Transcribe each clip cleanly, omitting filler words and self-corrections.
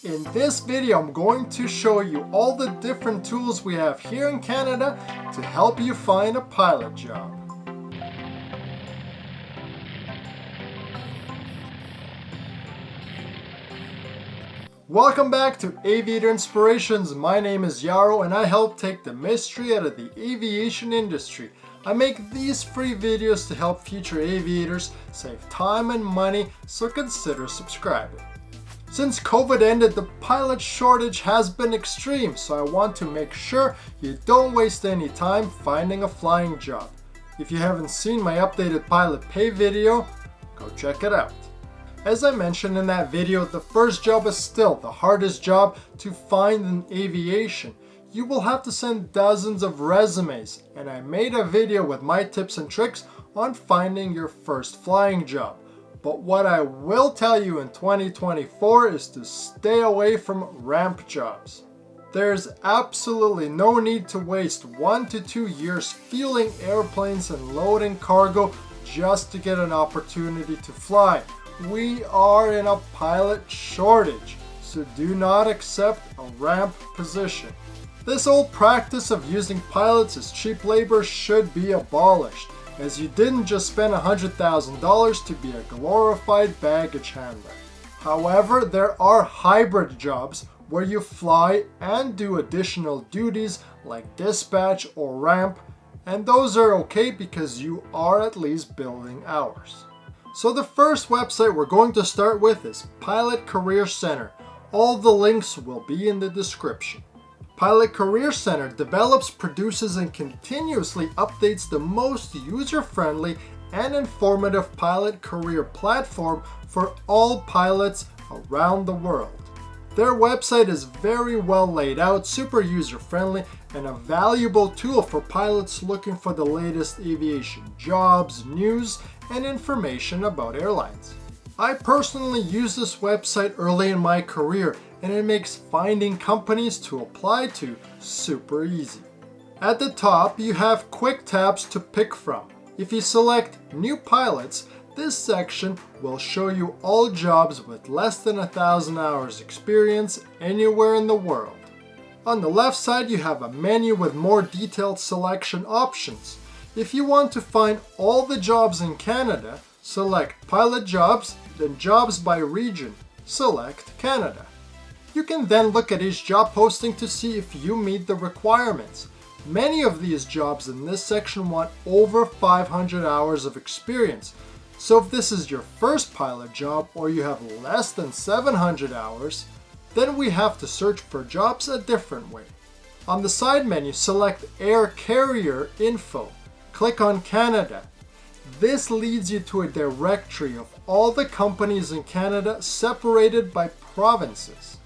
In this video, I'm going to show you all the different tools we have here in Canada to help you find a pilot job. Welcome back to Aviator Inspirations. My name is Yaro and I help take the mystery out of the aviation industry. I make these free videos to help future aviators save time and money, so consider subscribing. Since COVID ended, the pilot shortage has been extreme, so I want to make sure you don't waste any time finding a flying job. If you haven't seen my updated pilot pay video, go check it out. As I mentioned in that video, the first job is still the hardest job to find in aviation. You will have to send dozens of resumes, and I made a video with my tips and tricks on finding your first flying job. But what I will tell you in 2024 is to stay away from ramp jobs. There's absolutely no need to waste 1 to 2 years fueling airplanes and loading cargo just to get an opportunity to fly. We are in a pilot shortage, so do not accept a ramp position. This old practice of using pilots as cheap labor should be abolished, as you didn't just spend $100,000 to be a glorified baggage handler. However, there are hybrid jobs where you fly and do additional duties like dispatch or ramp, and those are okay because you are at least building hours. So the first website we're going to start with is Pilot Career Center. All the links will be in the description. Pilot Career Center develops, produces, and continuously updates the most user-friendly and informative pilot career platform for all pilots around the world. Their website is very well laid out, super user-friendly, and a valuable tool for pilots looking for the latest aviation jobs, news, and information about airlines. I personally use this website early in my career, and it makes finding companies to apply to super easy. At the top, you have quick tabs to pick from. If you select New Pilots, this section will show you all jobs with less than 1,000 hours experience anywhere in the world. On the left side, you have a menu with more detailed selection options. If you want to find all the jobs in Canada, select Pilot Jobs, then Jobs by Region. Select Canada. You can then look at each job posting to see if you meet the requirements. Many of these jobs in this section want over 500 hours of experience. So if this is your first pilot job or you have less than 700 hours, then we have to search for jobs a different way. On the side menu, select Air Carrier Info. Click on Canada. This leads you to a directory of all the companies in Canada separated by provinces.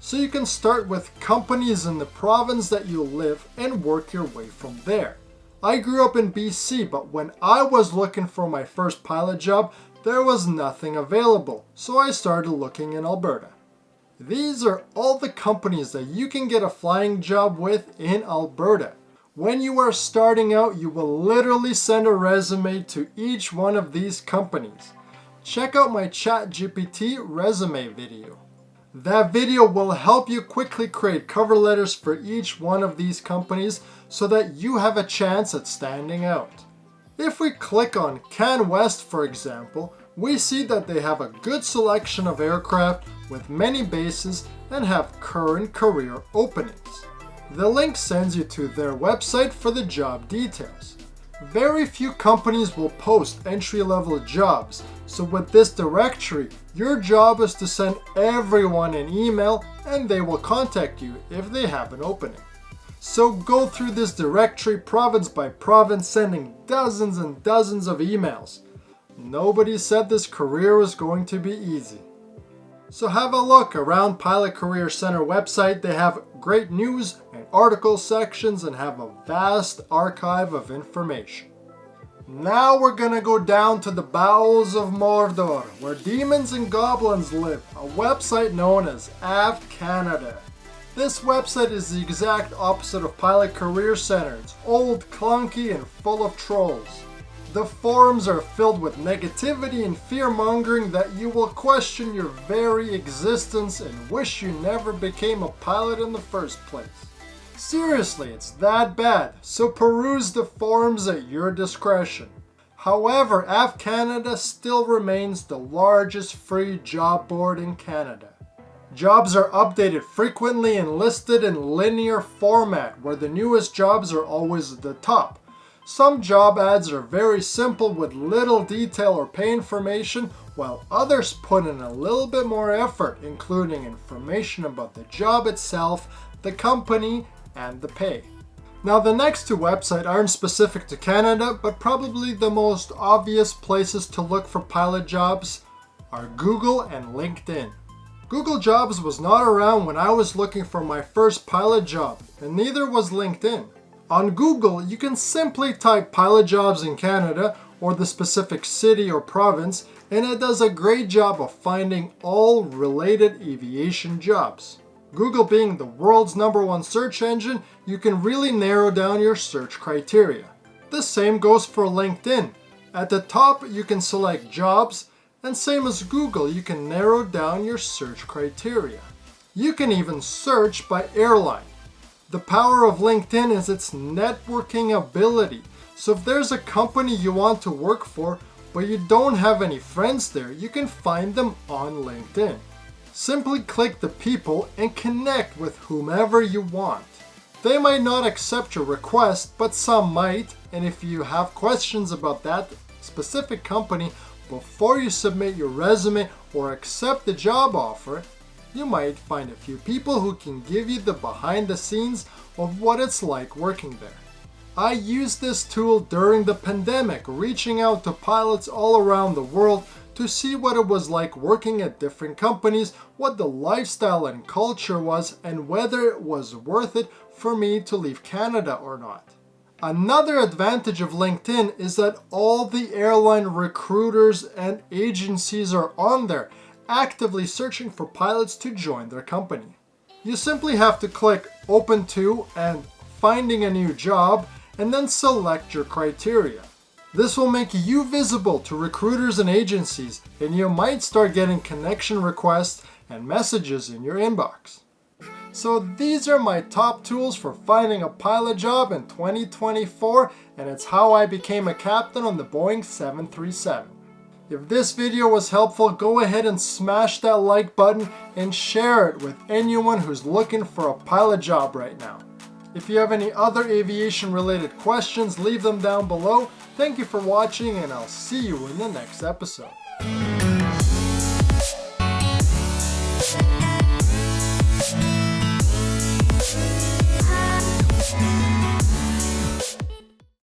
So you can start with companies in the province that you live and work your way from there. I grew up in BC, but when I was looking for my first pilot job, there was nothing available, so I started looking in Alberta. These are all the companies that you can get a flying job with in Alberta. When you are starting out, you will literally send a resume to each one of these companies. Check out my ChatGPT resume video. That video will help you quickly create cover letters for each one of these companies so that you have a chance at standing out. If we click on CanWest, for example, we see that they have a good selection of aircraft with many bases and have current career openings. The link sends you to their website for the job details. Very few companies will post entry-level jobs, so with this directory, your job is to send everyone an email and they will contact you if they have an opening. So go through this directory province by province, sending dozens and dozens of emails. Nobody said this career was going to be easy. So have a look around Pilot Career Center website. They have great news and article sections and have a vast archive of information. Now we're gonna go down to the bowels of Mordor, where demons and goblins live, a website known as Av Canada. This website is the exact opposite of Pilot Career Center. It's old, clunky, and full of trolls. The forums are filled with negativity and fear-mongering that you will question your very existence and wish you never became a pilot in the first place. Seriously, it's that bad, so peruse the forums at your discretion. However, App Canada still remains the largest free job board in Canada. Jobs are updated frequently and listed in linear format, where the newest jobs are always at the top. Some job ads are very simple with little detail or pay information, while others put in a little bit more effort, including information about the job itself, the company, and the pay. Now, the next two websites aren't specific to Canada, but probably the most obvious places to look for pilot jobs are Google and LinkedIn. Google Jobs was not around when I was looking for my first pilot job, and neither was LinkedIn. On Google, you can simply type pilot jobs in Canada or the specific city or province, and it does a great job of finding all related aviation jobs. Google being the world's #1 search engine, you can really narrow down your search criteria. The same goes for LinkedIn. At the top, you can select jobs, and same as Google, you can narrow down your search criteria. You can even search by airline. The power of LinkedIn is its networking ability. So if there's a company you want to work for, but you don't have any friends there, you can find them on LinkedIn. Simply click the people and connect with whomever you want. They might not accept your request, but some might, and if you have questions about that specific company before you submit your resume or accept the job offer, you might find a few people who can give you the behind the scenes of what it's like working there. I used this tool during the pandemic, reaching out to pilots all around the world to see what it was like working at different companies, what the lifestyle and culture was, and whether it was worth it for me to leave Canada or not. Another advantage of LinkedIn is that all the airline recruiters and agencies are on there, actively searching for pilots to join their company. You simply have to click Open To and Finding a New Job, and then select your criteria. This will make you visible to recruiters and agencies, and you might start getting connection requests and messages in your inbox. So these are my top tools for finding a pilot job in 2024, and it's how I became a captain on the Boeing 737. If this video was helpful, go ahead and smash that like button and share it with anyone who's looking for a pilot job right now. If you have any other aviation related questions, leave them down below. Thank you for watching, and I'll see you in the next episode.